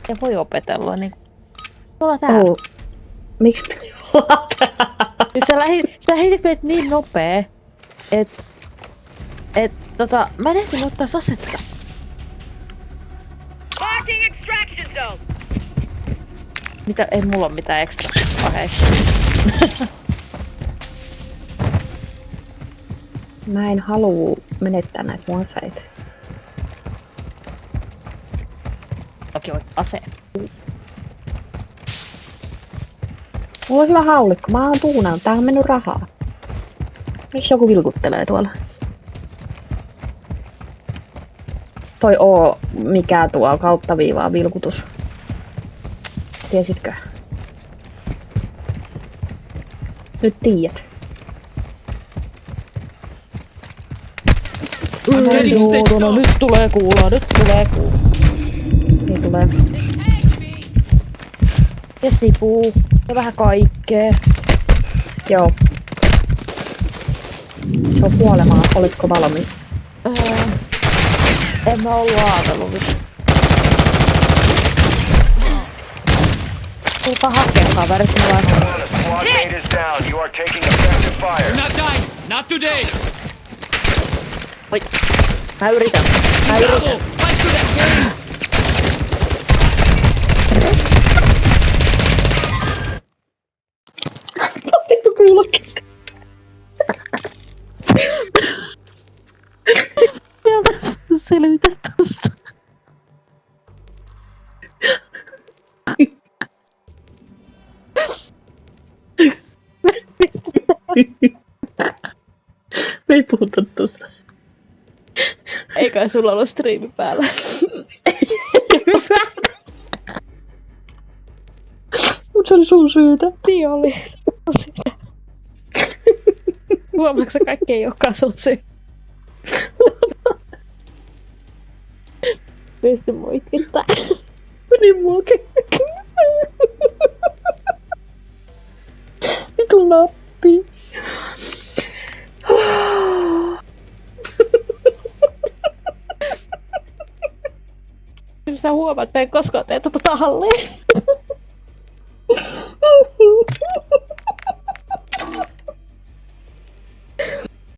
Ja voi opetella niin. Tuolla täällä. Oh. Miksi ollaan täällä? Siis sä heitit meitä niin nopee, mä en ehtinyt ottaa asetta. Marking extraction zone. Mitä, ei mulla oo mitään ekstra. Okei. Mä en halua menettää näitä mun aseita. Toki voit aseen. Mulla on hyvä haulikko, mä oon tuunannut, tää on mennyt rahaa. Miksi joku vilkuttelee tuolla? Toi oo mikä tuo kautta viivaa vilkutus. Tiesitkö? Nyt tiedät. No, nyt tulee kuulaa, nyt tulee kuulaa. Niin tulee. Ja snipuu. Ja vähän kaikkea. Joo. Se on kuolemaa. Oletko valmis? En mä ollu ajatellut nyt. Tulkaa hakee kaverit, mä laisin. Squad mate is down. You are taking effective fire. You're not dying! Not today! Oi. Mä yritän. Bravo! Fight to that game! Vittu kuulokkeet. Selvitä tosta. Me ei puhuta tosta. Ei kai sulla ollut striimi päällä. Mut se oli sun syytä. Niin oli sun syytä. Huomaatko kaikki ei olekaan sun syy? Pysty mua itkettää. Niin muakin. Vitu nappi. Sä huomaat, että mä en koskaan tee tota tahalleen.